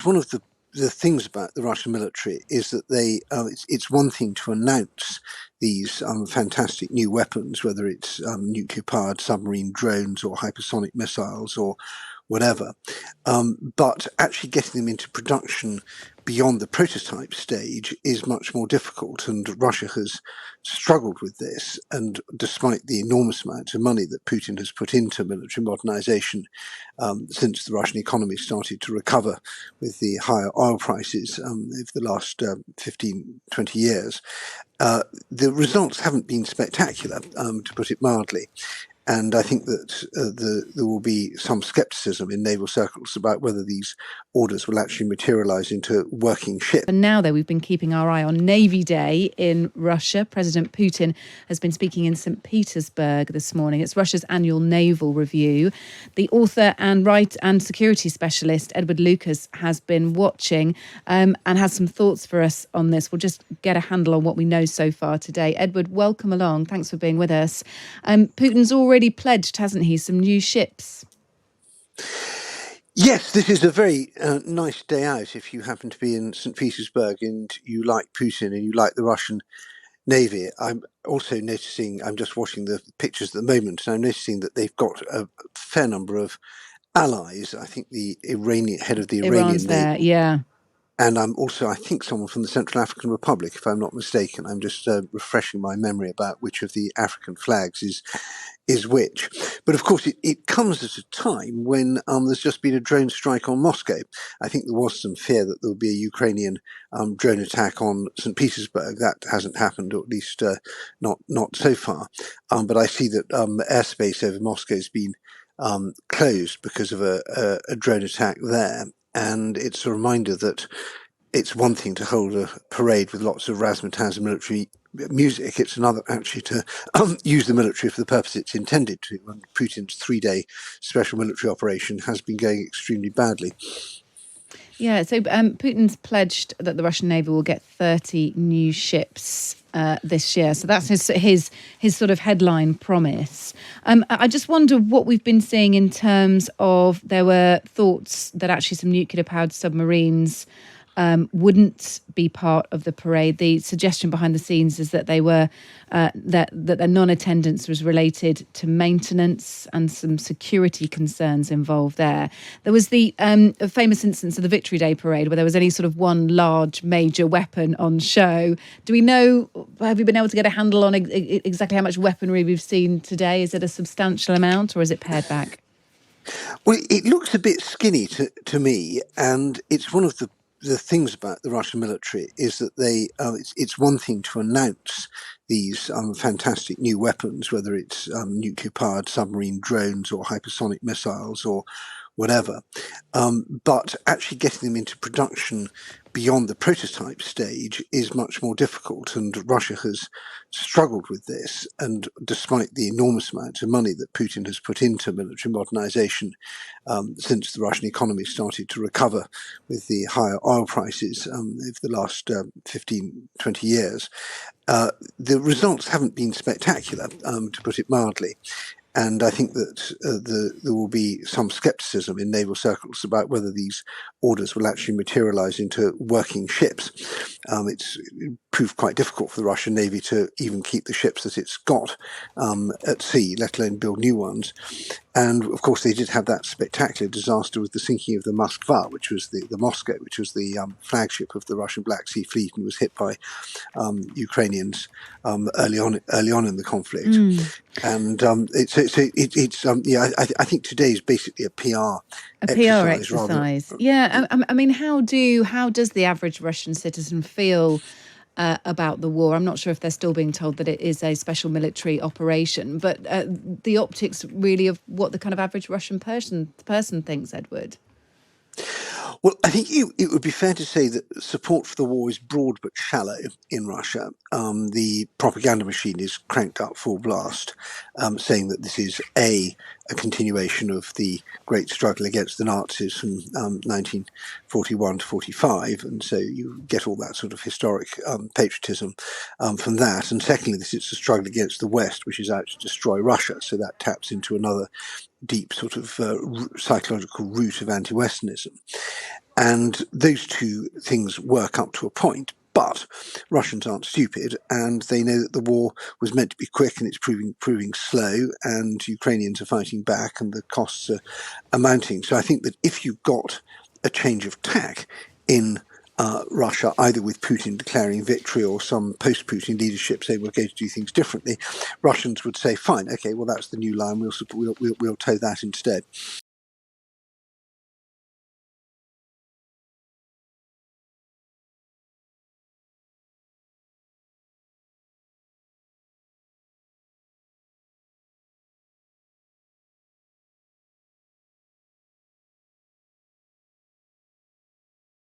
One of the things about the Russian military is that it's one thing to announce these fantastic new weapons, whether it's nuclear-powered submarine drones or hypersonic missiles or whatever, but actually getting them into production beyond the prototype stage is much more difficult, and Russia has struggled with this. And despite the enormous amount of money that Putin has put into military modernization since the Russian economy started to recover with the higher oil prices over the last 15, 20 years, the results haven't been spectacular, to put it mildly. And I think that there will be some scepticism in naval circles about whether these orders will actually materialise into working ships. And now, though, we've been keeping our eye on Navy Day in Russia. President Putin has been speaking in St. Petersburg this morning. It's Russia's annual naval review. The author and right and security specialist, Edward Lucas, has been watching and has some thoughts for us on this. We'll just get a handle on what we know so far today. Edward, welcome along. Thanks for being with us. Putin's already pledged, hasn't he, some new ships? Yes, this is a very nice day out if you happen to be in St. Petersburg and you like Putin and you like the Russian Navy. I'm also noticing, I'm just watching the pictures at the moment, and I'm noticing that they've got a fair number of allies. I think the Iranian head of the Iranian Navy. Yeah. And I'm also, I think, someone from the Central African Republic, if I'm not mistaken. I'm just refreshing my memory about which of the African flags is which. But of course, it comes at a time when there's just been a drone strike on Moscow. I think there was some fear that there would be a Ukrainian drone attack on St. Petersburg. That hasn't happened, or at least not so far. But I see that airspace over Moscow has been closed because of a drone attack there. And it's a reminder that it's one thing to hold a parade with lots of razzmatazz and military music. It's another actually to use the military for the purpose it's intended to. And Putin's 3-day special military operation has been going extremely badly. Yeah, so Putin's pledged that the Russian Navy will get 30 new ships this year. So that's his sort of headline promise. I just wonder what we've been seeing in terms of, there were thoughts that actually some nuclear-powered submarines wouldn't be part of the parade. The suggestion behind the scenes is that they were that their non-attendance was related to maintenance and some security concerns involved there. There was the famous instance of the Victory Day parade where there was only sort of one large major weapon on show. Do we know, have you been able to get a handle on exactly how much weaponry we've seen today? Is it a substantial amount or is it pared back? Well, it looks a bit skinny to me, and it's one of the things about the Russian military is that it's one thing to announce these fantastic new weapons, whether it's nuclear-powered submarine drones or hypersonic missiles or whatever, but actually getting them into production beyond the prototype stage is much more difficult, and Russia has struggled with this. And despite the enormous amount of money that Putin has put into military modernization since the Russian economy started to recover with the higher oil prices over the last 15, 20 years, the results haven't been spectacular, to put it mildly. And I think that there will be some scepticism in naval circles about whether these orders will actually materialise into working ships. It's proved quite difficult for the Russian Navy to even keep the ships that it's got at sea, let alone build new ones. And of course, they did have that spectacular disaster with the sinking of the Moskva, which was the Moscow, which was the flagship of the Russian Black Sea Fleet, and was hit by Ukrainians early on in the conflict. And I think today is basically a PR exercise. Yeah, I mean, how does the average Russian citizen feel about the war? I'm not sure if they're still being told that it is a special military operation, but the optics really of what the kind of average Russian person thinks, Edward. Well, I think it would be fair to say that support for the war is broad but shallow in Russia. The propaganda machine is cranked up full blast, saying that this is a a continuation of the great struggle against the Nazis from 1941 to 45, and so you get all that sort of historic patriotism from that. And secondly, it's a struggle against the West, which is out to destroy Russia, so that taps into another deep sort of psychological root of anti-Westernism. And those two things work up to a point. But Russians aren't stupid, and they know that the war was meant to be quick, and it's proving slow, and Ukrainians are fighting back, and the costs are mounting. So I think that if you got a change of tack in Russia, either with Putin declaring victory or some post-Putin leadership saying we're going to do things differently, Russians would say, "Fine, okay, well that's the new line. We'll toe that instead."